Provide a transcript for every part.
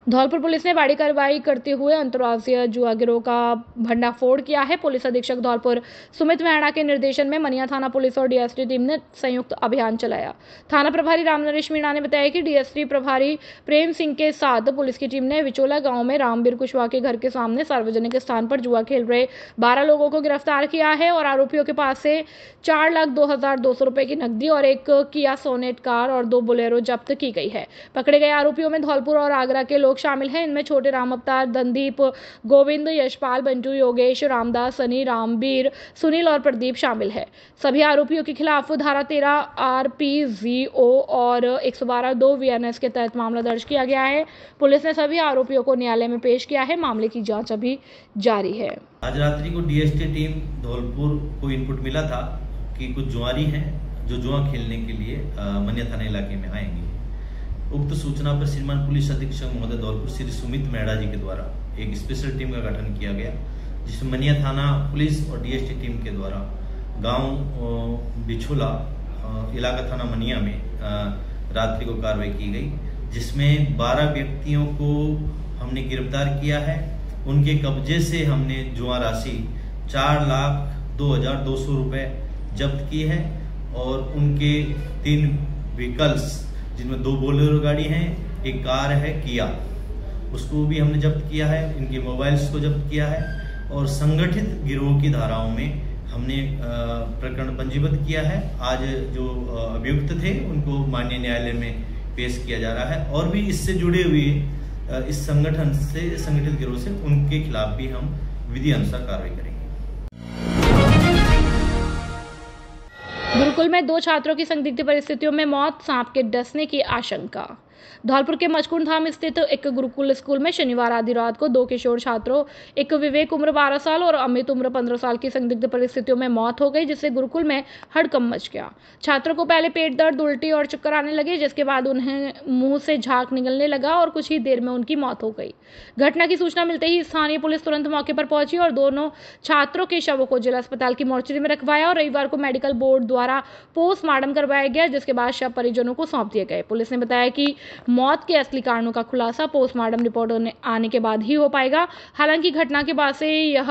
Dholpur police ने बड़ी कार्रवाई करते हुए अंतर्राज्यीय जुआ गिरोह का भंडाफोड़ किया है। पुलिस अधीक्षक धौलपुर सुमित मेहड़ा के निर्देशन में मनिया थाना पुलिस और डीएसटी टीम ने संयुक्त अभियान चलाया। थाना प्रभारी रामनरेश मीणा ने बताया कि डीएसटी प्रभारी प्रेम सिंह के साथ पुलिस की टीम ने विचोला गांव में रामबीर कुशवाहा के घर के सामने सार्वजनिक स्थान पर जुआ खेल रहे 12 लोगों को गिरफ्तार किया है और आरोपियों के पास से 4,02,200 रुपए की नकदी और एक किया सोनेट कार और 2 बोलेरो जब्त की गई है। पकड़े गए आरोपियों में धौलपुर और आगरा के लोग शामिल हैं। इनमें छोटे राम अवतार, धनदीप, गोविंद, यशपाल, बंटू, योगेश, रामदास, सनी, रामबीर, सुनील और प्रदीप शामिल है। सभी आरोपियों के खिलाफ धारा 13 RPZO और 112(2) VNS के तहत मामला दर्ज किया गया है। पुलिस ने सभी आरोपियों को न्यायालय में पेश किया है। मामले की जांच अभी जारी है। आज रात्रि को डीएसटी टीम धौलपुर को इनपुट मिला था कि कुछ जुआरी हैं जो जुआ खेलने के लिए मनिया थाना इलाके में आएंगे। उक्त सूचना पर श्रीमान पुलिस अधीक्षक महोदय धौलपुर श्री सुमित मेहड़ा जी के द्वारा एक स्पेशल टीम का गठन किया गया, जिसमें मनिया थाना पुलिस और डीएसटी टीम के द्वारा गांव बिछोला इलाका थाना मनिया में रात्रि को कार्रवाई की गई, जिसमें 12 व्यक्तियों को हमने गिरफ्तार किया है। उनके कब्जे से हमने जुआ राशि 4,02,200 रुपए जब्त की है और उनके 3 व्हीकल्स, जिनमें 2 बोलेरो गाड़ी हैं, एक कार है किया, उसको भी हमने जब्त किया है। इनके मोबाइल्स को जब्त किया है और संगठित गिरोह की धाराओं में हमने प्रकरण पंजीबद्ध किया है। आज जो अभियुक्त थे उनको माननीय न्यायालय में पेश किया जा रहा है और भी इससे जुड़े हुए इस संगठन से, संगठित गिरोह से, उनके खिलाफ भी हम विधि अनुसार कार्रवाई करेंगे। गुरुकुल में 2 छात्रों की संदिग्ध परिस्थितियों में मौत, सांप के डसने की आशंका। धौलपुर के मचकुंड धाम स्थित एक गुरुकुल स्कूल में शनिवार आधी रात को 2 किशोर छात्रों, एक विवेक उम्र 12 साल और अमित उम्र 15 साल की संदिग्ध परिस्थितियों में मौत हो गई, जिससे गुरुकुल में हड़कंप मच गया। छात्रों को पहले पेट दर्द, उल्टी और चक्कर आने लगे, जिसके बाद उन्हें मुंह से झाग निकलने लगा और कुछ ही देर में उनकी मौत हो गई। घटना की सूचना मिलते ही स्थानीय पुलिस तुरंत मौके पर पहुंची और दोनों छात्रों के शवों को जिला अस्पताल की मोर्चरी में रखवाया और रविवार को मेडिकल बोर्ड द्वारा पोस्टमार्टम करवाया गया, जिसके बाद शव परिजनों को सौंप दिए गए। पुलिस ने बताया कि मौत के असली कारणों का खुलासा पोस्टमार्टम रिपोर्ट आने के बाद ही हो पाएगा। हालांकि घटना के बाद से यह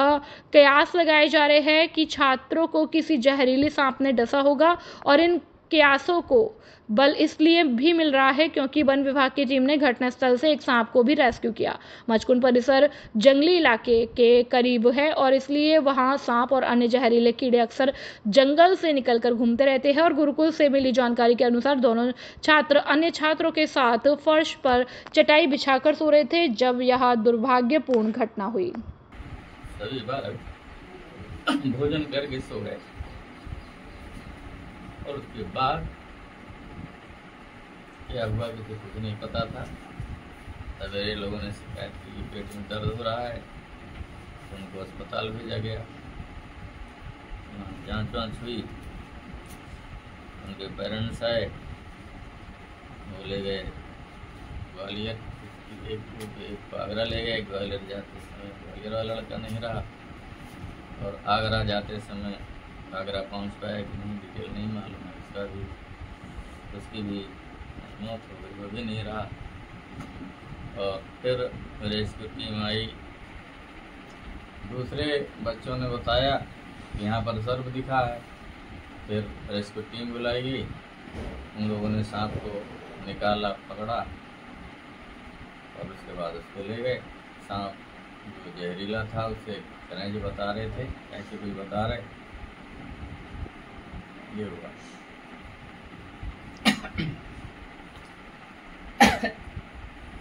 कयास लगाए जा रहे हैं कि छात्रों को किसी जहरीले सांप ने डसा होगा और इन कयासों को बल इसलिए भी मिल रहा है क्योंकि वन विभाग की टीम ने घटनास्थल से एक सांप को भी रेस्क्यू किया। मचकुंड परिसर जंगली इलाके के करीब है और इसलिए वहां सांप और अन्य जहरीले कीड़े अक्सर जंगल से निकलकर घूमते रहते हैं और गुरुकुल से मिली जानकारी के अनुसार दोनों छात्र अन्य छात्रों के साथ फर्श पर चटाई बिछाकर सो रहे थे जब यह दुर्भाग्यपूर्ण घटना हुई। सभी बार भोजन करके सो गए और उसके बाद क्या हुआ कि कुछ नहीं पता था। सवेरे लोगों ने शिकायत की पेट में दर्द हो रहा है, तो उनको अस्पताल भेजा गया। जांच वांच हुई, उनके पेरेंट्स आए, वो ले गए ग्वालियर, एक आगरा ले गए। ग्वालियर जाते समय ग्वालियर वाला लड़का नहीं रहा और आगरा जाते समय आगरा पहुंच पाया कि नहीं, डिटेल नहीं मालूम है उसका भी, उसकी भी मौत हो गई, वो भी नहीं रहा। और फिर रेस्क्यू टीम आई, दूसरे बच्चों ने बताया कि यहाँ पर सर्प दिखा है। फिर रेस्क्यू टीम बुलाई गई, उन लोगों ने सांप को निकाला, पकड़ा और उसके बाद उसको ले गए। सांप जो जहरीला था उसे कन्हैया जी बता रहे थे, ऐसे कोई बता रहे, ये हुआ।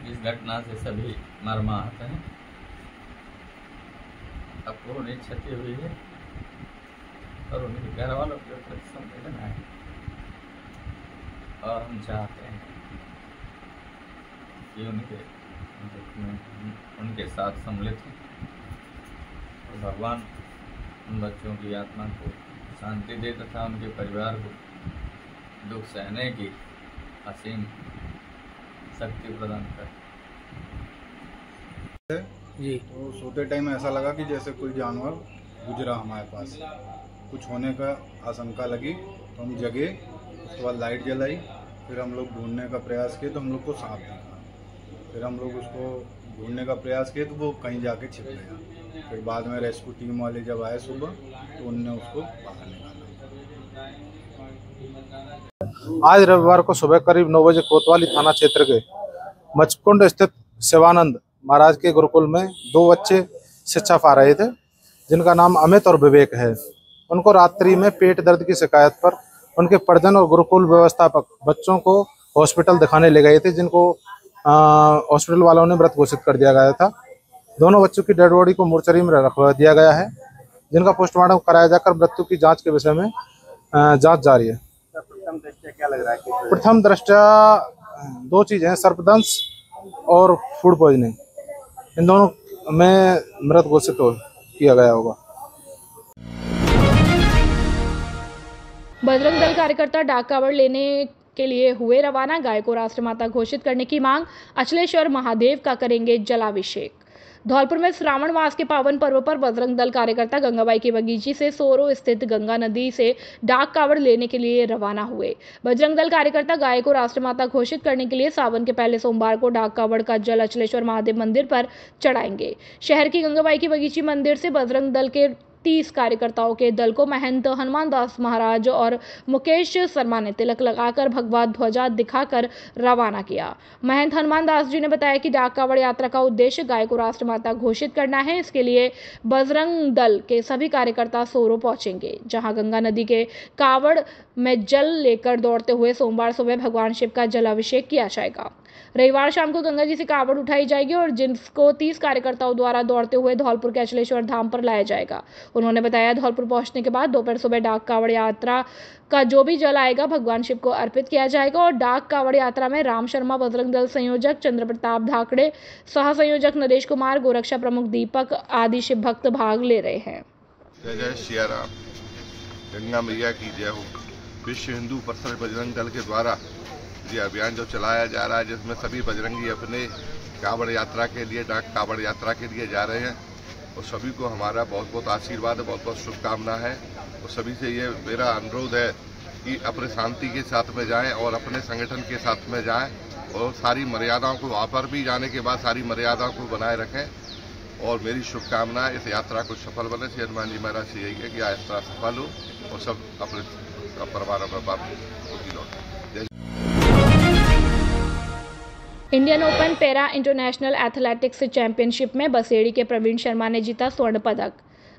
इस घटना से सभी मर्माहत हैं। अपूर्ण क्षति हुई है और उनके घर वालों के प्रति संवेदना है और हम चाहते हैं कि उनके साथ सम्मिलित हों और भगवान उन बच्चों की आत्मा को शांति दे तथा उनके परिवार को दुख सहने की असीम शक्ति प्रदान कर। जी, तो सोते टाइम ऐसा लगा कि जैसे कोई जानवर गुजरा हमारे पास, कुछ होने का आशंका लगी तो हम जगे। उसके बाद लाइट जलाई, फिर हम लोग ढूंढने का प्रयास किए तो हम लोग को सांप दिखा। फिर हम लोग उसको ढूंढने का प्रयास किए तो वो कहीं जाके छिप गया। फिर बाद में रेस्क्यू टीम वाले जब आए सुबह तो उनने उसको बाहर निकाला। आज रविवार को सुबह करीब 9 बजे कोतवाली थाना क्षेत्र के मचकुंड स्थित शिवानंद महाराज के गुरुकुल में 2 बच्चे शिक्षा पा रहे थे, जिनका नाम अमित और विवेक है। उनको रात्रि में पेट दर्द की शिकायत पर उनके परिजन और गुरुकुल व्यवस्थापक बच्चों को हॉस्पिटल दिखाने ले गए थे, जिनको हॉस्पिटल वालों ने मृत घोषित कर दिया गया था। दोनों बच्चों की डेड बॉडी को मोर्चरी में रखवा दिया गया है, जिनका पोस्टमार्टम कराया जाकर मृत्यु की जांच के विषय में जांच जारी है। प्रथम दृष्टया क्या लग रहा है? प्रथम दृष्टया 2 चीजें हैं, सर्पदंश और फूड पॉइजनिंग, इन दोनों में मृत घोषित किया गया होगा। बजरंग दल कार्यकर्ता डाक कावड़ लेने के लिए हुए रवाना। गाय को राष्ट्रमाता घोषित करने की मांग। अचलेश्वर महादेव का करेंगे जलाभिषेक। धौलपुर में श्रावण मास के पावन पर्व पर बजरंग दल कार्यकर्ता गंगाबाई की बगीची से सोरो स्थित गंगा नदी से डाक कावड़ लेने के लिए रवाना हुए। बजरंग दल कार्यकर्ता गाय को राष्ट्रमाता घोषित करने के लिए सावन के पहले सोमवार को डाक कावड़ का जल अचलेश्वर महादेव मंदिर पर चढ़ाएंगे। शहर की गंगाबाई की बगीची मंदिर से बजरंग दल के 30 कार्यकर्ताओं के दल को महंत हनुमान दास महाराज और मुकेश शर्मा ने तिलक लगाकर भगवा ध्वजा दिखाकर रवाना किया। महंत हनुमान दास जी ने बताया कि डाक कावड़ यात्रा का उद्देश्य गाय को राष्ट्रमाता घोषित करना है। इसके लिए बजरंग दल के सभी कार्यकर्ता सोरो पहुंचेंगे, जहां गंगा नदी के कावड़ में जल लेकर दौड़ते हुए सोमवार सुबह भगवान शिव का जलाभिषेक किया जाएगा। रविवार शाम को गंगा जी से कावड़ उठाई जाएगी और जिसको 30 कार्यकर्ताओं द्वारा दौड़ते हुए धौलपुर के अचलेश्वर धाम पर लाया जाएगा। उन्होंने बताया, धौलपुर पहुंचने के बाद दोपहर सुबह डाक कावड़ यात्रा का जो भी जल आएगा भगवान शिव को अर्पित किया जाएगा। और डाक कावड़ यात्रा में राम शर्मा बजरंग दल संयोजक, चंद्र प्रताप धाकड़े सह संयोजक नरेश कुमार, गोरक्षा प्रमुख दीपक आदि शिव भक्त भाग ले रहे हैं। जय जय सिया राम, गंगा मैया की जय हो। विश्व हिंदू परिषद बजरंग दल के द्वारा ये अभियान जो चलाया जा रहा है, जिसमें सभी बजरंगी अपने कावड़ यात्रा के लिए, डाक कावड़ यात्रा के लिए जा रहे हैं, और सभी को हमारा बहुत बहुत आशीर्वाद है, बहुत बहुत शुभकामना है। और सभी से ये मेरा अनुरोध है कि अपने शांति के साथ में जाएं और अपने संगठन के साथ में जाएं, और सारी मर्यादाओं को, वहाँ पर भी जाने के बाद सारी मर्यादाओं को बनाए रखें। और मेरी शुभकामना इस यात्रा को सफल बने। श्री हनुमान जी महाराज से यही है कि यात्रा सफल हो और सब अपने परिवार में बाप लौटें। Indian open para international athletics championship में बसेड़ी के प्रवीण शर्मा ने जीता स्वर्ण पदक।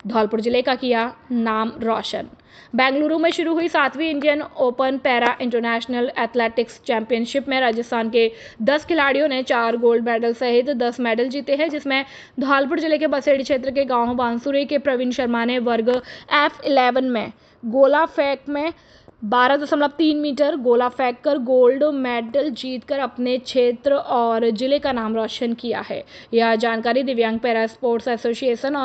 धौलपुर जिले का किया नाम रोशन। बेंगलुरु में शुरू हुई 7वीं Indian open para international athletics championship में राजस्थान के 10 खिलाड़ियों ने 4 गोल्ड मेडल सहित 10 मेडल जीते हैं, जिसमें धौलपुर जिले के बसेड़ी क्षेत्र के गांव बांसुरी के प्रवीण शर्मा ने वर्ग F11 में गोला फेंक में 12.3 मीटर गोला फेंक कर गोल्ड मेडल जीतकर अपने क्षेत्र और जिले का नाम रोशन किया है। यह जानकारी दिव्यांग para sports association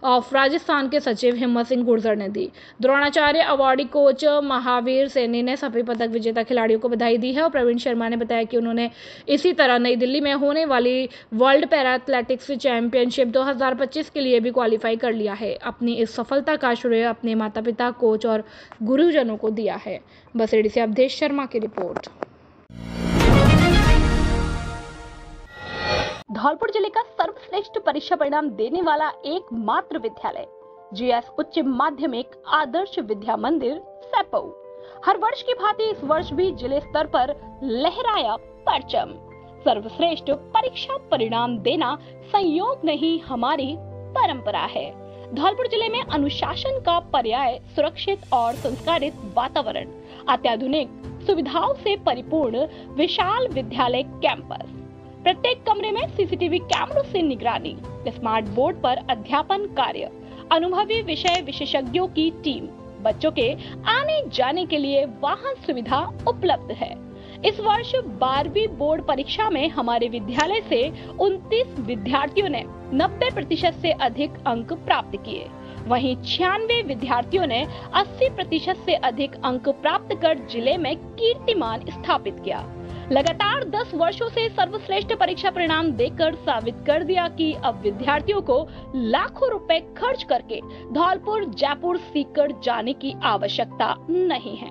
of Rajasthan के सचिव हिम्मत सिंह गुर्जर ने दी। द्रोणाचार्य अवार्डी कोच महावीर सैनी ने सभी पदक विजेता खिलाड़ियों को बधाई दी है और प्रवीण शर्मा ने बताया कि उन्होंने इसी तरह नई दिल्ली में होने वाली वर्ल्ड पैरा एथलेटिक्स चैंपियनशिप 2025 के लिए भी क्वालिफाई कर लिया है। अपनी इस सफलता का श्रेय अपने माता पिता, कोच और गुरुजनों को दिया है। बसेड़ी से अवधेश शर्मा की रिपोर्ट। धौलपुर जिले का सर्वश्रेष्ठ परीक्षा परिणाम देने वाला एकमात्र विद्यालय जीएस उच्च माध्यमिक आदर्श विद्या मंदिर सैपऊ हर वर्ष की भांति इस वर्ष भी जिले स्तर पर लहराया परचम। सर्वश्रेष्ठ परीक्षा परिणाम देना संयोग नहीं, हमारी परंपरा है। धौलपुर जिले में अनुशासन का पर्याय सुरक्षित और संस्कारित वातावरण, अत्याधुनिक सुविधाओं से परिपूर्ण विशाल विद्यालय कैंपस, प्रत्येक कमरे में सीसीटीवी कैमरों से निगरानी, स्मार्ट बोर्ड पर अध्यापन कार्य, अनुभवी विषय विशेषज्ञों की टीम, बच्चों के आने जाने के लिए वाहन सुविधा उपलब्ध है। इस वर्ष 12वीं बोर्ड परीक्षा में हमारे विद्यालय से 29 विद्यार्थियों ने 90% से अधिक अंक प्राप्त किए। वहीं 96 विद्यार्थियों ने 80% से अधिक अंक प्राप्त कर जिले में कीर्तिमान स्थापित किया। लगातार 10 वर्षों से सर्वश्रेष्ठ परीक्षा परिणाम देकर साबित कर दिया कि अब विद्यार्थियों को लाखों रुपए खर्च करके धौलपुर, जयपुर सीकर जाने की आवश्यकता नहीं है।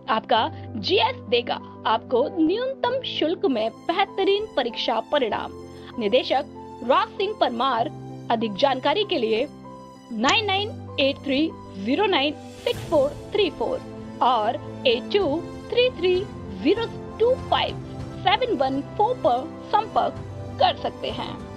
आपका जीएस देगा आपको न्यूनतम शुल्क में बेहतरीन परीक्षा परिणाम। निदेशक राज सिंह परमार। अधिक जानकारी के लिए 9983096434 और 8233025714 पर संपर्क कर सकते हैं।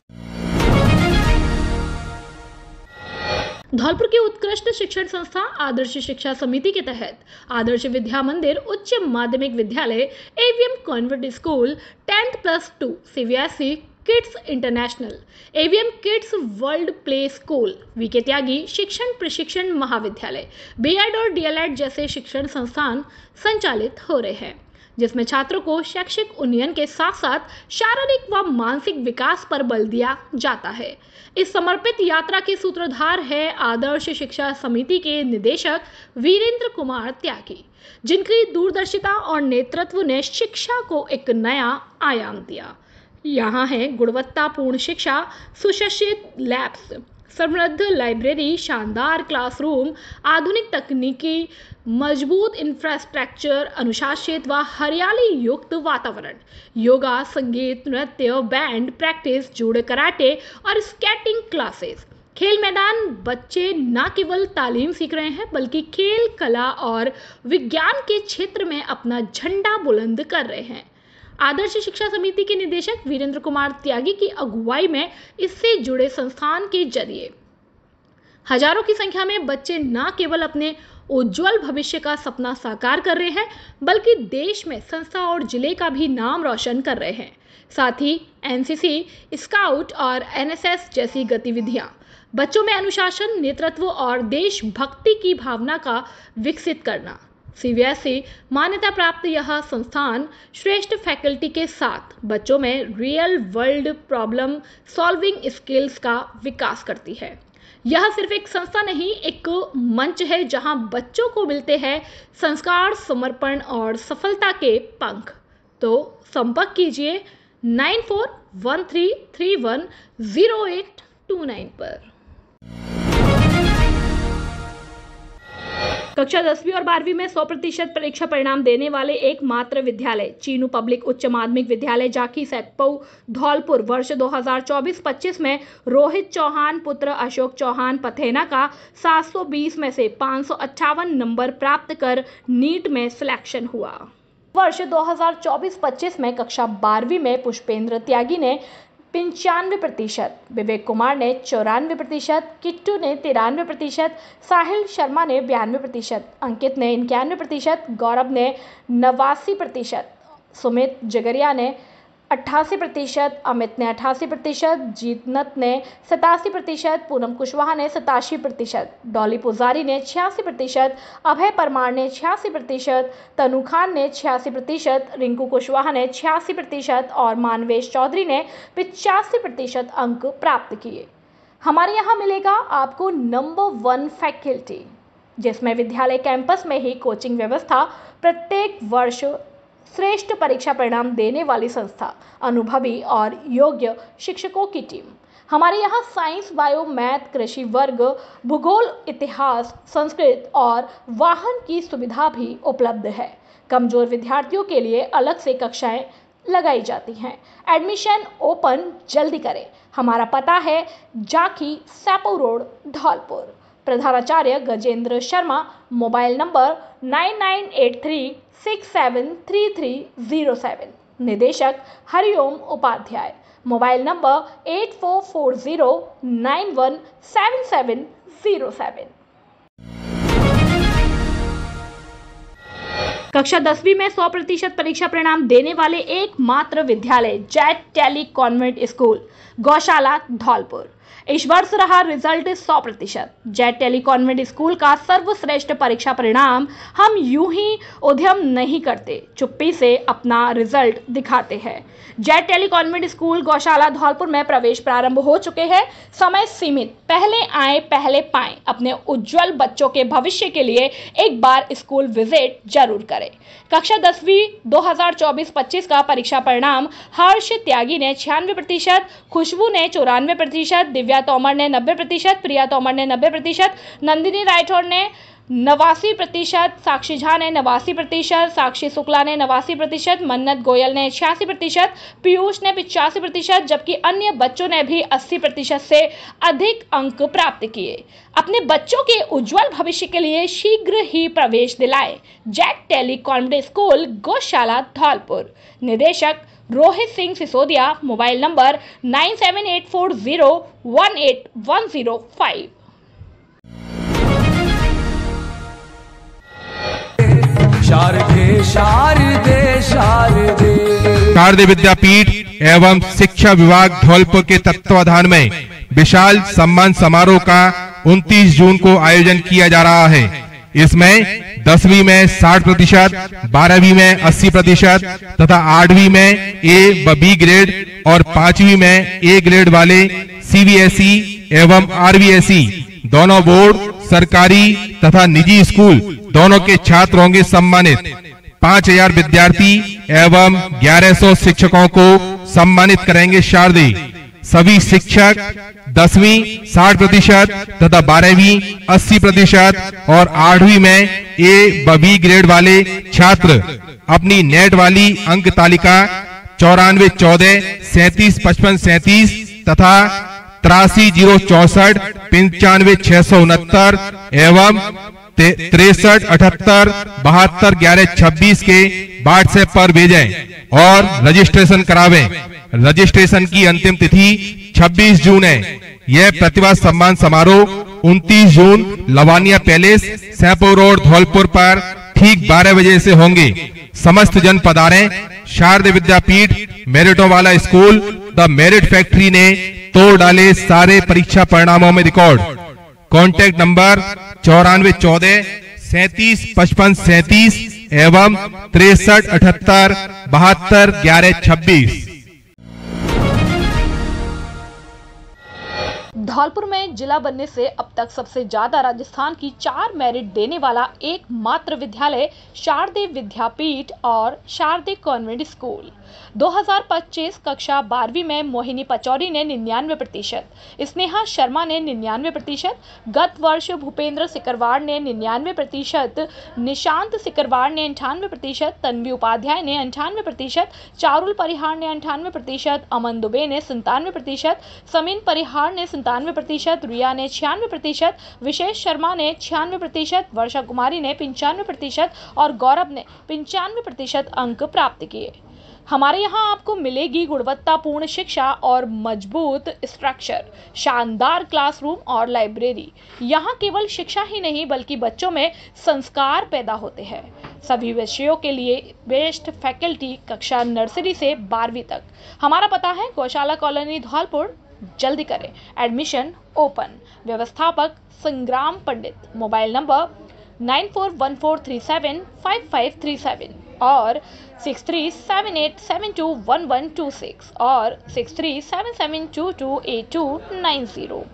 धौलपुर की उत्कृष्ट शिक्षण संस्था आदर्श शिक्षा समिति के तहत आदर्श विद्या मंदिर उच्च माध्यमिक विद्यालय AVM convent school 10+2 CBSE kids international AVM kids world play school VK Tyagi शिक्षण प्रशिक्षण महाविद्यालय बीएड और डीएलएड जैसे शिक्षण संस्थान संचालित हो रहे हैं, जिसमें छात्रों को शैक्षिक उन्नयन के साथ साथ शारीरिक व मानसिक विकास पर बल दिया जाता है। इस समर्पित यात्रा के सूत्रधार है आदर्श शिक्षा समिति के निदेशक वीरेंद्र कुमार त्यागी, जिनकी दूरदर्शिता और नेतृत्व ने शिक्षा को एक नया आयाम दिया। यहाँ है गुणवत्तापूर्ण शिक्षा, सुसज्जित लैब्स, समृद्ध लाइब्रेरी, शानदार क्लासरूम, आधुनिक तकनीकी, मजबूत इंफ्रास्ट्रक्चर, अनुशासित व हरियाली युक्त वातावरण, योगा, संगीत, नृत्य, बैंड प्रैक्टिस, जूडो, कराटे और स्केटिंग क्लासेस, खेल मैदान। बच्चे न केवल तालीम सीख रहे हैं बल्कि खेल, कला और विज्ञान के क्षेत्र में अपना झंडा बुलंद कर रहे हैं। आदर्श शिक्षा समिति के निदेशक वीरेंद्र कुमार त्यागी की अगुवाई में इससे जुड़े संस्थान के जरिए हजारों की संख्या में बच्चे न केवल अपने उज्जवल भविष्य का सपना साकार कर रहे हैं बल्कि देश में संस्था और जिले का भी नाम रोशन कर रहे हैं। साथ ही एनसीसी, स्काउट और एनएसएस जैसी गतिविधियां बच्चों में अनुशासन, नेतृत्व और देशभक्ति की भावना का विकसित करना। सीबीएसई मान्यता प्राप्त यह संस्थान श्रेष्ठ फैकल्टी के साथ बच्चों में real world problem solving skills का विकास करती है। यह सिर्फ एक संस्था नहीं, एक मंच है जहां बच्चों को मिलते हैं संस्कार, समर्पण और सफलता के पंख। तो संपर्क कीजिए 9413310829 पर। कक्षा 10वीं और 12वीं में 100% परीक्षा परिणाम देने वाले एकमात्र विद्यालय चीनू पब्लिक उच्च माध्यमिक विद्यालय जाकी सैकपऊ धौलपुर वर्ष 2024-25 में रोहित चौहान पुत्र अशोक चौहान पथेना का 720 में से 558 नंबर प्राप्त कर नीट में सिलेक्शन हुआ। वर्ष 2024-25 में कक्षा 12वीं में पुष्पेंद्र त्यागी ने 95%, विवेक कुमार ने 94%, किट्टू ने 93%, साहिल शर्मा ने 92%, अंकित ने 91%, गौरव ने 89%, सुमित जगरिया ने 88%, अमित ने 88%, जीतनत ने 87%, पूनम कुशवाहा ने 87%, डॉली पुजारी ने 86%, अभय परमार ने 86%, तनु खान ने 86%, रिंकू कुशवाहा ने 86% और मानवेश चौधरी ने 85% अंक प्राप्त किए। हमारे यहाँ मिलेगा आपको नंबर 1 फैकल्टी, जिसमें विद्यालय कैंपस में ही कोचिंग व्यवस्था, प्रत्येक वर्ष श्रेष्ठ परीक्षा परिणाम देने वाली संस्था, अनुभवी और योग्य शिक्षकों की टीम। हमारे यहाँ साइंस, बायो, मैथ, कृषि वर्ग, भूगोल, इतिहास, संस्कृत और वाहन की सुविधा भी उपलब्ध है। कमजोर विद्यार्थियों के लिए अलग से कक्षाएं लगाई जाती हैं। एडमिशन ओपन जल्दी करें। हमारा पता है जाकी सैपऊ रोड धौलपुर। प्रधानाचार्य गजेंद्र शर्मा। Mobile number 9983673307। निदेशक हरिओम उपाध्याय। Mobile number 8440917707। कक्षा 10वीं में 100% परीक्षा परिणाम देने वाले एकमात्र विद्यालय जेट टेली कॉन्वेंट स्कूल गौशाला धौलपुर। इस वर्ष रहा रिजल्ट 100%। जेट टेली कॉन्वेंट स्कूल का सर्वश्रेष्ठ परीक्षा परिणाम हम यूं ही उद्यम नहीं करते, चुप्पी से अपना रिजल्ट दिखाते हैं। जेट टेली कॉन्वेंट स्कूल गौशाला धौलपुर में प्रवेश प्रारंभ हो चुके हैं। समय सीमित, पहले आए पहले पाएं। अपने उज्जवल बच्चों के भविष्य के लिए एक बार स्कूल विजिट जरूर करें। कक्षा 10वीं 2024-25 का परीक्षा परिणाम हर्ष त्यागी ने 96%, खुशबू ने 94%, दिव्या तोमर ने 90%, प्रिया तोमर ने 90%, नंदिनी राठौर ने 89%, साक्षी झा ने 89%, साक्षी शुक्ला ने 89%, मन्नत गोयल ने 86%, पीयूष ने 85%, जबकि अन्य बच्चों ने भी 80% से अधिक अंक प्राप्त किए। अपने बच्चों के उज्जवल भविष्य के लिए शीघ्र ही प्रवेश दिलाएं जैक टेली कॉन्वेंट स्कूल, गौशाला, धौलपुर। निदेशक रोहित सिंह सिसोदिया, मोबाइल नंबर 9784018105। शारदे विद्यापीठ एवं शिक्षा विभाग धौलपुर के तत्वाधान में विशाल सम्मान समारोह का 29 जून को आयोजन किया जा रहा है। इसमें 10वीं में 60%, 12वीं में 80% तथा 8वीं में ए व बी ग्रेड और 5वीं में ए ग्रेड वाले सीबीएसई एवं आरबीएसई दोनों बोर्ड, सरकारी तथा निजी स्कूल दोनों के छात्र होंगे सम्मानित। 5000 विद्यार्थी एवं 1100 शिक्षकों को सम्मानित करेंगे शारदे। सभी शिक्षक 10वीं 60% तथा 12वीं 80% और 8वीं में ए व बी ग्रेड वाले छात्र अपनी नेट वाली अंक तालिका 9414 375537 तथा 83064 95669 एवं 6378 72 11 26 के व्हाट्सएप पर भेजें और रजिस्ट्रेशन करावें। रजिस्ट्रेशन की अंतिम तिथि 26 जून है। यह प्रतिभा सम्मान समारोह 29 जून लवानिया पैलेस, सैपो रोड, धौलपुर पर ठीक 12 बजे से होंगे। समस्त जन पधारें। शारदे विद्यापीठ मेरिटों वाला स्कूल, द मेरिट फैक्ट्री ने तोड़ डाले सारे परीक्षा परिणामों में रिकॉर्ड। कॉन्टैक्ट नंबर 9414 375537 एवं 6378 72 11 26। धौलपुर में जिला बनने से अब तक सबसे ज्यादा राजस्थान की 4 मेरिट देने वाला एकमात्र विद्यालय शारदे विद्यापीठ और शारदे कॉन्वेंट स्कूल। 2025 कक्षा 12वीं में मोहिनी पचौरी ने 99%, स्नेहा शर्मा ने 99%, गत वर्ष भूपेंद्र सिकरवार ने 99%, निशांत सिकरवार ने 98%, तन्वी उपाध्याय ने 98%, चारुल परिहार ने 98%, अमन दुबे ने 97%, समीन परिहार ने 97%, रिया ने 96%, विशेष शर्मा ने 96%, वर्षा कुमारी ने 95% और गौरव ने 95% अंक प्राप्त किए। हमारे यहाँ आपको मिलेगी गुणवत्तापूर्ण शिक्षा और मजबूत स्ट्रक्चर, शानदार क्लासरूम और लाइब्रेरी। यहाँ केवल शिक्षा ही नहीं बल्कि बच्चों में संस्कार पैदा होते हैं। सभी विषयों के लिए बेस्ट फैकल्टी, कक्षा नर्सरी से 12वीं तक। हमारा पता है गौशाला कॉलोनी, धौलपुर। जल्दी करें, एडमिशन ओपन। व्यवस्थापक संग्राम पंडित। मोबाइल नंबर 9414375537 और 6378721126 और 6377228290।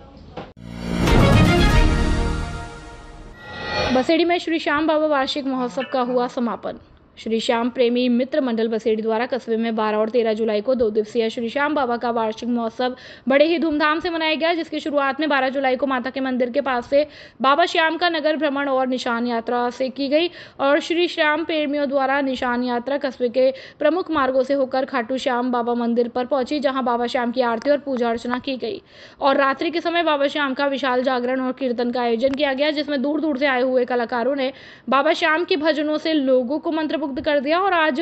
बसेड़ी में श्री श्याम बाबा वार्षिक महोत्सव का हुआ समापन। श्री श्याम प्रेमी मित्र मंडल बसेड़ी द्वारा कस्बे में 12 और 13 जुलाई को 2 दिवसीय श्री श्याम बाबा का वार्षिक महोत्सव बड़े ही धूमधाम से मनाया गया, जिसकी शुरुआत में 12 जुलाई को माता के मंदिर के पास से बाबा श्याम का नगर भ्रमण और निशान यात्रा से की गई और श्री श्याम प्रेमियों द्वारा निशान यात्रा कस्बे के प्रमुख मार्गों से होकर खाटू श्याम बाबा मंदिर पर पहुंची, जहां बाबा श्याम की आरती और पूजा अर्चना की गई और रात्रि के समय बाबा श्याम का विशाल जागरण और कीर्तन का आयोजन किया गया, जिसमें दूर दूर से आए हुए कलाकारों ने बाबा श्याम के भजनों से लोगों को मंत्रमुग्ध कर दिया। और आज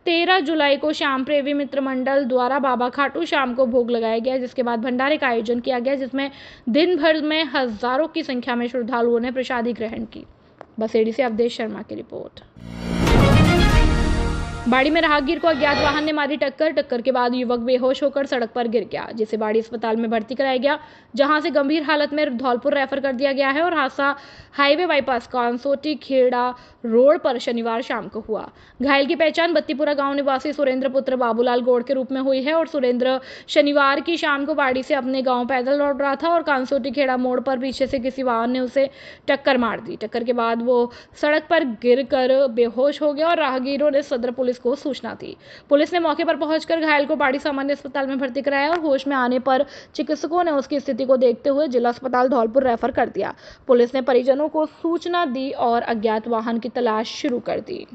13 जुलाई को श्याम प्रेमी मित्र मंडल द्वारा बाबा खाटू श्याम को भोग लगाया गया, जिसके बाद भंडारे का आयोजन किया गया, जिसमें दिन भर में हजारों की संख्या में श्रद्धालुओं ने प्रसादी ग्रहण की। बसेड़ी से अवधेश शर्मा की रिपोर्ट। बाड़ी में राहगीर को अज्ञात वाहन ने मारी टक्कर के बाद युवक बेहोश होकर सड़क पर गिर गया, जिसे बाड़ी अस्पताल में भर्ती कराया गया, जहां से गंभीर हालत में धौलपुर रेफर कर दिया गया है। और हादसा हाईवे बाईपास कांसोटी खेड़ा रोड पर शनिवार शाम को हुआ। घायल की पहचान बत्तीपुरा गांव निवासी सुरेंद्र पुत्र बाबूलाल गौड़ के रूप में हुई है और सुरेंद्र शनिवार की शाम को बाड़ी से अपने गांव पैदल लौट रहा था और कांसोटी खेड़ा मोड़ पर पीछे से किसी वाहन ने उसे टक्कर मार दी। टक्कर के बाद वो सड़क पर गिरकर बेहोश हो गया और राहगीरों ने सदर पुलिस पुलिस को सूचना थी। पुलिस ने मौके पर पहुंचकर घायल को बाड़ी सामान्य अस्पताल में भर्ती कराया और होश में आने पर चिकित्सकों ने उसकी स्थिति को देखते हुए जिला अस्पताल धौलपुर रेफर कर दिया। पुलिस ने परिजनों को सूचना दी और अज्ञात वाहन की तलाश शुरू कर दी।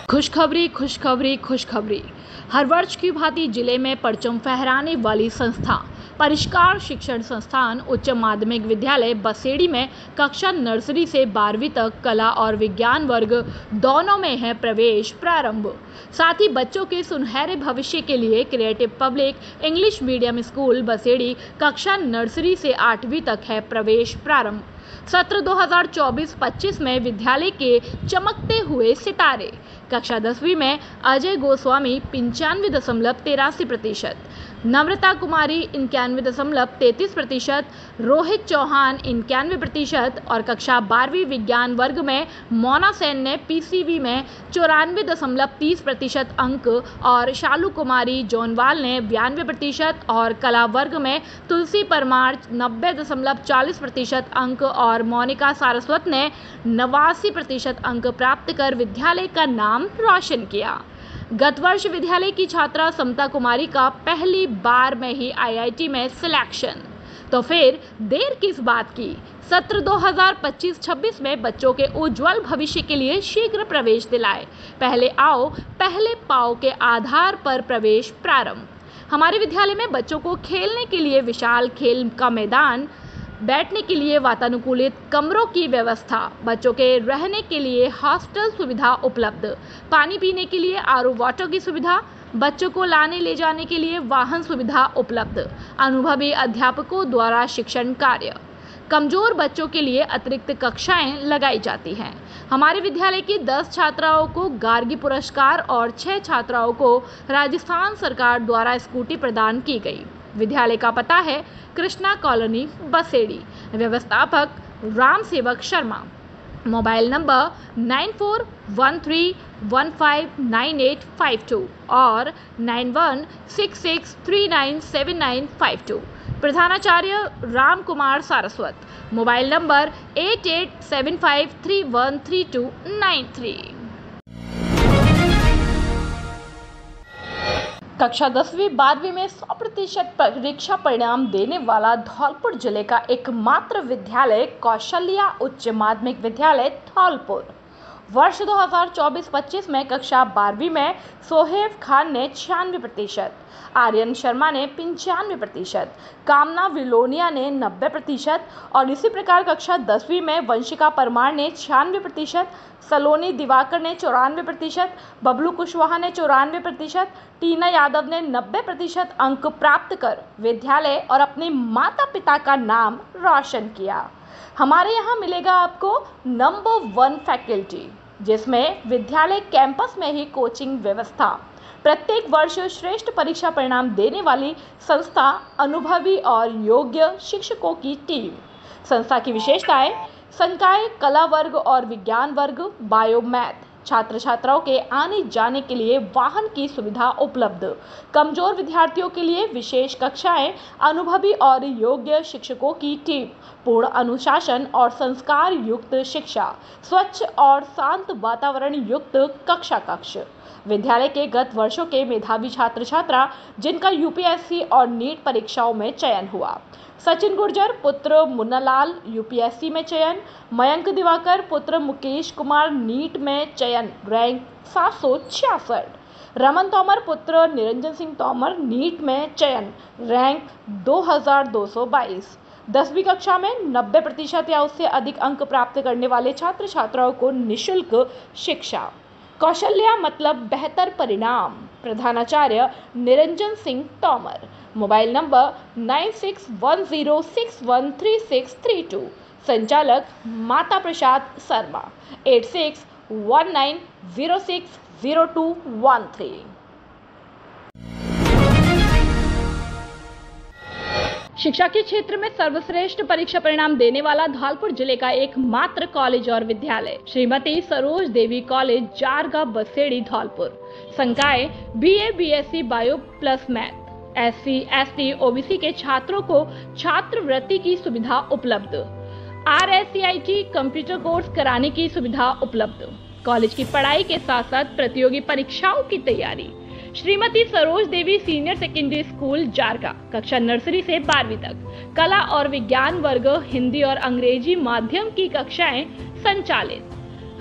खुशखबरी, खुशखबरी, खुशखबरी। हर वर्ष की भांति जिले में परचम फहराने वाली संस्था परिष्कार शिक्षण संस्थान उच्च माध्यमिक विद्यालय बसेड़ी में कक्षा नर्सरी से 12वीं तक कला और विज्ञान वर्ग दोनों में है प्रवेश प्रारंभ। साथ ही बच्चों के सुनहरे भविष्य के लिए creative public English medium school Basedi कक्षा नर्सरी से 8वीं तक है प्रवेश प्रारंभ। सत्र 2024-25 में विद्यालय के चमकते हुए सितारे कक्षा 10वीं में अजय गोस्वामी 95.83%, नम्रता कुमारी 91.33%, रोहित चौहान 91% और कक्षा 12वीं विज्ञान वर्ग में मोना सेन ने पीसीवी में 94.30% अंक और शालू कुमारी जोनवाल ने 92% और कला वर्ग में तुलसी परमार 90.40% अंक और मोनिका सारस्वत ने 89% अंक प्राप्त कर विद्यालय का नाम रोशन किया। गत वर्ष विद्यालय की छात्रा समता कुमारी का पहली बार में ही आईआईटी में सिलेक्शन, तो फिर देर किस बात की। सत्र 2025-26 में बच्चों के उज्जवल भविष्य के लिए शीघ्र प्रवेश दिलाए। पहले आओ पहले पाओ के आधार पर प्रवेश प्रारंभ। हमारे विद्यालय में बच्चों को खेलने के लिए विशाल खेल का मैदान, बैठने के लिए वातानुकूलित कमरों की व्यवस्था, बच्चों के रहने के लिए हॉस्टल सुविधा उपलब्ध, पानी पीने के लिए आरओ वाटर की सुविधा, बच्चों को लाने ले जाने के लिए वाहन सुविधा उपलब्ध, अनुभवी अध्यापकों द्वारा शिक्षण कार्य, कमजोर बच्चों के लिए अतिरिक्त कक्षाएं लगाई जाती हैं। हमारे विद्यालय की 10 छात्राओं को गार्गी पुरस्कार और 6 छात्राओं को राजस्थान सरकार द्वारा स्कूटी प्रदान की गई। विद्यालय का पता है कृष्णा कॉलोनी बसेड़ी। व्यवस्थापक राम सेवक शर्मा। मोबाइल नंबर 9413159852 और 9166397952। प्रधानाचार्य राम कुमार सारस्वत। Mobile number 8875313293। कक्षा 10वीं 12वीं में 100% परीक्षा परिणाम देने वाला धौलपुर जिले का एकमात्र विद्यालय कौशल्या उच्च माध्यमिक विद्यालय धौलपुर। वर्ष 2024-25 में कक्षा 12वीं में सोहेब खान ने 96%, आर्यन शर्मा ने 95%, कामना विलोनिया ने 90% और इसी प्रकार कक्षा 10वीं में वंशिका परमार ने 96%, सलोनी दिवाकर ने 94%, बबलू कुशवाहा ने 94%, टीना यादव ने 90% अंक प्राप्त कर विद्यालय और अपने माता पिता का नाम रोशन किया। हमारे यहाँ मिलेगा आपको नंबर 1 फैकल्टी, जिसमें विद्यालय कैंपस में ही कोचिंग व्यवस्था, प्रत्येक वर्ष श्रेष्ठ परीक्षा परिणाम देने वाली संस्था, अनुभवी और योग्य शिक्षकों की टीम। संस्था की विशेषताएं: संकाय कला वर्ग और विज्ञान वर्ग, बायो मैथ, छात्र छात्राओं के आने जाने के लिए वाहन की सुविधा उपलब्ध, कमजोर विद्यार्थियों के लिए विशेष कक्षाएं, अनुभवी और योग्य शिक्षकों की टीम, पूर्ण अनुशासन और संस्कार युक्त शिक्षा, स्वच्छ और शांत वातावरण युक्त कक्षा कक्ष। विद्यालय के गत वर्षों के मेधावी छात्र छात्रा जिनका यूपीएससी और नीट परीक्षाओं में चयन हुआ: सचिन गुर्जर पुत्र मुन्नालाल यूपीएससी में चयन, मयंक दिवाकर पुत्र मुकेश कुमार नीट में चयन रैंक 766, रमन तोमर पुत्र निरंजन सिंह तोमर नीट में चयन रैंक 2222। 10वीं कक्षा में 90% या उससे अधिक अंक प्राप्त करने वाले छात्र छात्राओं को निःशुल्क शिक्षा। कौशल्या मतलब बेहतर परिणाम। प्रधानाचार्य निरंजन सिंह तोमर। Mobile number 9610613632। संचालक माता प्रसाद शर्मा। 8619060213। शिक्षा के क्षेत्र में सर्वश्रेष्ठ परीक्षा परिणाम देने वाला धौलपुर जिले का एकमात्र कॉलेज और विद्यालय श्रीमती सरोज देवी कॉलेज, जारगा, बसेड़ी, धौलपुर। संकाय BA BSc bio plus math. SC ST OBC के छात्रों को छात्रवृत्ति की सुविधा उपलब्ध। RSCIT कंप्यूटर कोर्स कराने की सुविधा उपलब्ध। कॉलेज की पढ़ाई के साथ साथ प्रतियोगी परीक्षाओं की तैयारी। श्रीमती सरोज देवी सीनियर सेकेंडरी स्कूल जारका, कक्षा नर्सरी से 12वीं तक। कला और विज्ञान वर्ग, हिंदी और अंग्रेजी माध्यम की कक्षाएं संचालित।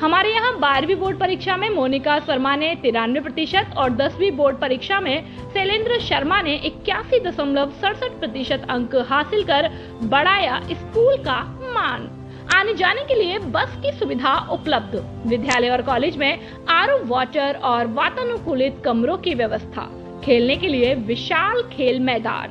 हमारे यहाँ 12वीं बोर्ड परीक्षा में मोनिका शर्मा ने 93% और 10वीं बोर्ड परीक्षा में शैलेंद्र शर्मा ने 81.67% अंक हासिल कर बढ़ाया स्कूल का मान। आने जाने के लिए बस की सुविधा उपलब्ध। विद्यालय और कॉलेज में आरओ वाटर और वातानुकूलित कमरों की व्यवस्था। खेलने के लिए विशाल खेल मैदान।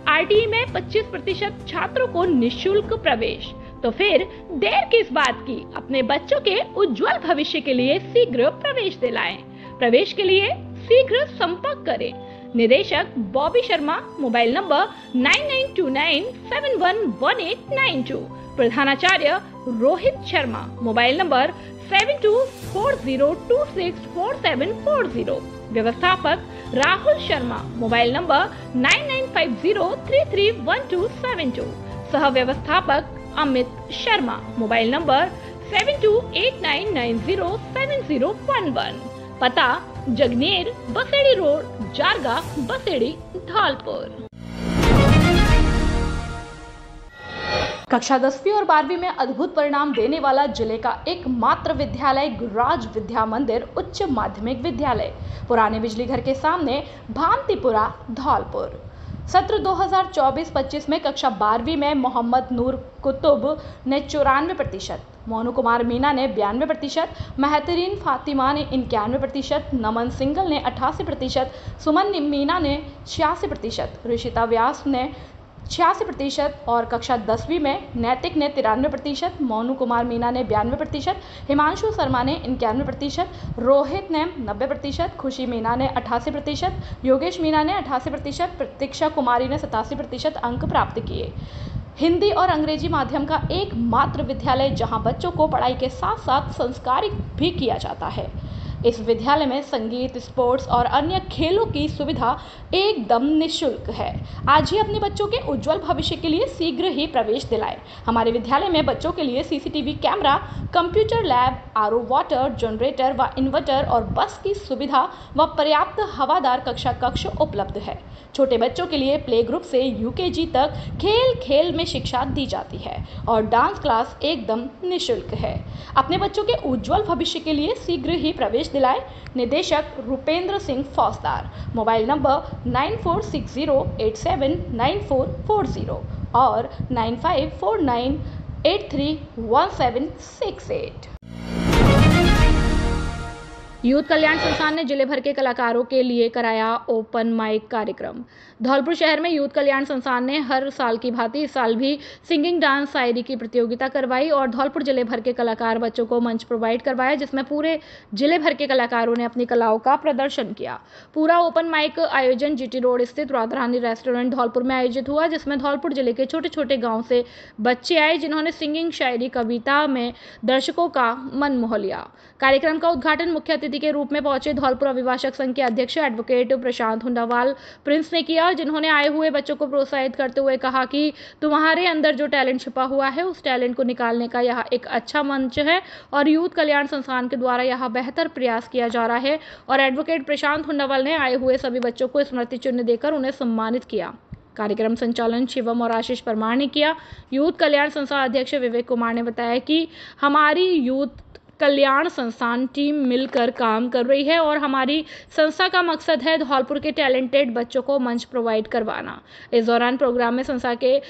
आरटीई में 25% छात्रों को निःशुल्क प्रवेश। तो फिर देर किस बात की, अपने बच्चों के उज्जवल भविष्य के लिए शीघ्र प्रवेश दिलाएं। प्रवेश के लिए शीघ्र संपर्क करें। निदेशक बॉबी शर्मा, मोबाइल नंबर 9929711892। प्रधानाचार्य रोहित शर्मा, मोबाइल नंबर 7240264740। व्यवस्थापक राहुल शर्मा, मोबाइल नंबर 9950331272। सह व्यवस्थापक अमित शर्मा, मोबाइल नंबर 7289907011। पता जगनेर बसेड़ी रोड, जारगा बसेड़ी, धौलपुर। कक्षा 10वीं और 12वीं में अद्भुत परिणाम देने वाला जिले का एकमात्र विद्यालय गुरुराज विद्या मंदिर उच्च माध्यमिक विद्यालय, पुराने बिजली घर के सामने, भांतिपुरा, धौलपुर। सत्र 2024-25 में कक्षा 12वीं में मोहम्मद नूर कुतुब ने 94%, मोनू कुमार मीना ने 92%, महतरीन फातिमा ने 91%, नमन सिंगल ने 88%, सुमन मीना ने 86%, ऋषिता व्यास ने 86% और कक्षा 10वीं में नैतिक ने 93%, मोनू कुमार मीना ने 92%, हिमांशु शर्मा ने 91%, रोहित ने 90%, खुशी मीना ने 88%, योगेश मीना ने 88%, प्रतीक्षा कुमारी ने 87% अंक प्राप्त किए। हिंदी और अंग्रेजी माध्यम का एकमात्र विद्यालय जहां बच्चों को पढ़ाई के साथ साथ संस्कारित भी किया जाता है। इस विद्यालय में संगीत, स्पोर्ट्स और अन्य खेलों की सुविधा एकदम निःशुल्क है। आज ही अपने बच्चों के उज्जवल भविष्य के लिए शीघ्र ही प्रवेश दिलाएं। हमारे विद्यालय में बच्चों के लिए CCTV camera, computer lab, RO water, generator व इन्वर्टर और बस की सुविधा व पर्याप्त हवादार कक्षा कक्ष उपलब्ध है। छोटे बच्चों के लिए प्ले ग्रुप से यूकेजी तक खेल खेल में शिक्षा दी जाती है और डांस क्लास एकदम निःशुल्क है। अपने बच्चों के उज्जवल भविष्य के लिए शीघ्र ही प्रवेश दिलाएं। निदेशक रुपेंद्र सिंह फौजदार, मोबाइल नंबर 9460879440 और 9549831768। यूथ कल्याण संस्थान ने जिले भर के कलाकारों के लिए कराया ओपन माइक कार्यक्रम। धौलपुर शहर में यूथ कल्याण संस्थान ने हर साल की भांति इस साल भी सिंगिंग, डांस, शायरी की प्रतियोगिता करवाई और धौलपुर जिले भर के कलाकार बच्चों को मंच प्रोवाइड करवाया, जिसमें पूरे जिले भर के कलाकारों ने अपनी कलाओं का प्रदर्शन किया। पूरा ओपन माइक आयोजन जीटी रोड स्थित राधारानी रेस्टोरेंट धौलपुर में आयोजित हुआ, जिसमें धौलपुर जिले के छोटे छोटे गाँव से बच्चे आए, जिन्होंने सिंगिंग, शायरी, कविता में दर्शकों का मन मोह लिया। कार्यक्रम का उद्घाटन मुख्य अतिथि के रूप में पहुंचे धौलपुर अभिभाषक संघ के अध्यक्ष एडवोकेट प्रशांत हुंडावाल प्रिंस ने किया, जिन्होंने आए हुए बच्चों को प्रोत्साहित करते हुए कहा कि तुम्हारे अंदर जो टैलेंट छिपा हुआ है उस टैलेंट को निकालने का यह एक अच्छा मंच है और यूथ कल्याण संस्थान के द्वारा यह बेहतर प्रयास किया जा रहा है। और एडवोकेट प्रशांत हुंडावाल ने आए हुए सभी बच्चों को स्मृति चिन्ह देकर उन्हें सम्मानित किया। कार्यक्रम संचालन शिवम और आशीष परमार ने किया। यूथ कल्याण संस्था अध्यक्ष विवेक कुमार ने बताया कि हमारी यूथ कल्याण संस्थान टीम मिलकर काम कर रही है और हमारी संस्था का मकसद है धौलपुर के टैलेंटेड बच्चों को मंच प्रोवाइड करवाना। इस दौरान प्रोग्राम में संस्था के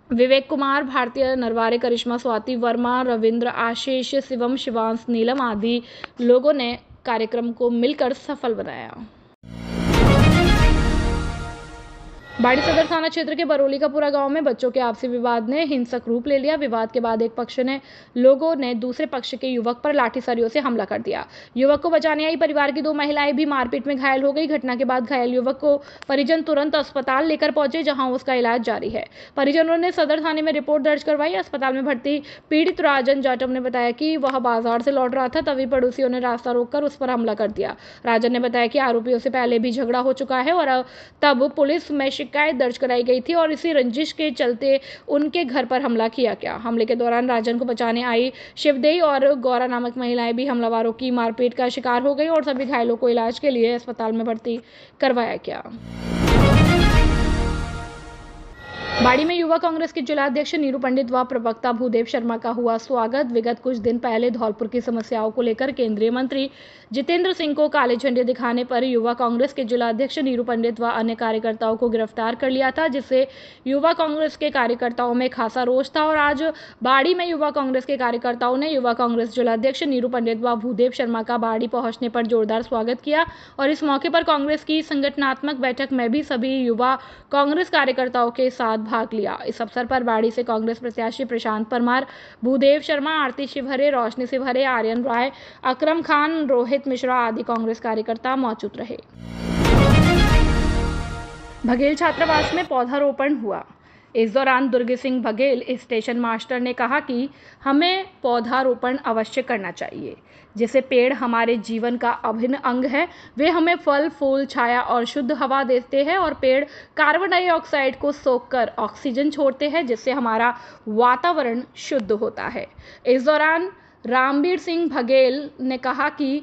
विवेक कुमार, भारतीय नरवारे, करिश्मा, स्वाति वर्मा, रविंद्र, आशीष, शिवम, शिवांश, नीलम आदि लोगों ने कार्यक्रम को मिलकर सफल बनाया। बाड़ी सदर थाना क्षेत्र के बरौली का पूरा गांव में बच्चों के आपसी विवाद ने हिंसक रूप ले लिया। विवाद के बाद एक पक्ष ने लोगों ने दूसरे पक्ष के युवक पर लाठीसरियों से हमला कर दिया। युवक को बचाने आई परिवार की 2 महिलाएं भी मारपीट में घायल हो गई। घटना के बाद घायल युवक को परिजन तुरंत अस्पताल लेकर पहुंचे, जहां उसका इलाज जारी है। परिजनों ने सदर थाने में रिपोर्ट दर्ज करवाई। अस्पताल में भर्ती पीड़ित राजन जाटव ने बताया कि वह बाजार से लौट रहा था, तभी पड़ोसियों ने रास्ता रोककर उस पर हमला कर दिया। राजन ने बताया कि आरोपियों से पहले भी झगड़ा हो चुका है और तब पुलिस में शिकायत दर्ज कराई गई थी और इसी रंजिश के चलते उनके घर पर हमला किया गया। हमले के दौरान राजन को बचाने आई शिवदेई और गौरा नामक महिलाएं भी हमलावरों की मारपीट का शिकार हो गई और सभी घायलों को इलाज के लिए अस्पताल में भर्ती करवाया गया। बाड़ी में युवा कांग्रेस के जिलाध्यक्ष नीरू पंडित व प्रवक्ता भूदेव शर्मा का हुआ स्वागत। विगत कुछ दिन पहले धौलपुर की समस्याओं को लेकर केंद्रीय मंत्री जितेंद्र सिंह को काले झंडे दिखाने पर युवा कांग्रेस के जिलाध्यक्ष नीरू पंडित व अन्य कार्यकर्ताओं को गिरफ्तार कर लिया था, जिससे युवा कांग्रेस के कार्यकर्ताओं में खासा रोष था। और आज बाड़ी में युवा कांग्रेस के कार्यकर्ताओं ने युवा कांग्रेस जिलाध्यक्ष नीरू पंडित व भूदेव शर्मा का बाड़ी पहुंचने पर जोरदार स्वागत किया। और इस मौके पर कांग्रेस की संगठनात्मक बैठक में भी सभी युवा कांग्रेस कार्यकर्ताओं के साथ भाग लिया। इस अवसर पर बाड़ी से कांग्रेस प्रत्याशी प्रशांत परमार, भूदेव शर्मा, आरती शिवहरे, रोशनी शिवहरे, आर्यन राय, अकरम खान, रोहित मिश्रा आदि कांग्रेस कार्यकर्ता मौजूद रहे। बघेल छात्रावास में पौधारोपण हुआ। इस दौरान दुर्ग सिंह बघेल स्टेशन मास्टर ने कहा कि हमें पौधारोपण अवश्य करना चाहिए, जैसे पेड़ हमारे जीवन का अभिन्न अंग है। वे हमें फल, फूल, छाया और शुद्ध हवा देते हैं और पेड़ कार्बन डाइऑक्साइड को सोखकर ऑक्सीजन छोड़ते हैं, जिससे हमारा वातावरण शुद्ध होता है। इस दौरान रामबीर सिंह बघेल ने कहा कि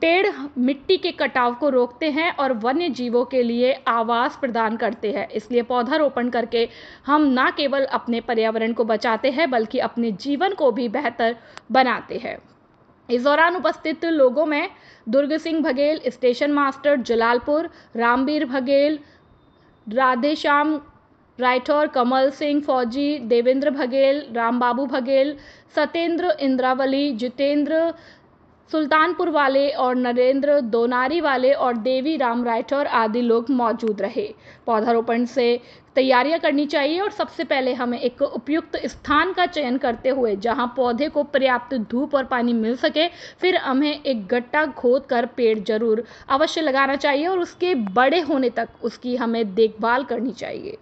पेड़ मिट्टी के कटाव को रोकते हैं और वन्य जीवों के लिए आवास प्रदान करते हैं, इसलिए पौधारोपण करके हम न केवल अपने पर्यावरण को बचाते हैं बल्कि अपने जीवन को भी बेहतर बनाते हैं। इस दौरान उपस्थित लोगों में दुर्ग सिंह बघेल, स्टेशन मास्टर जलालपुर, रामबीर बघेल, राधेश्याम राठौर, कमल सिंह फौजी, देवेंद्र बघेल, रामबाबू बघेल, सत्येंद्र इंद्रावली, जितेंद्र सुल्तानपुर वाले और नरेंद्र दोनारी वाले और देवी राम राठौर आदि लोग मौजूद रहे। पौधारोपण से तैयारियां करनी चाहिए और सबसे पहले हमें एक उपयुक्त स्थान का चयन करते हुए जहां पौधे को पर्याप्त धूप और पानी मिल सके, फिर हमें एक गड्ढा खोद कर पेड़ जरूर अवश्य लगाना चाहिए और उसके बड़े होने तक उसकी हमें देखभाल करनी चाहिए।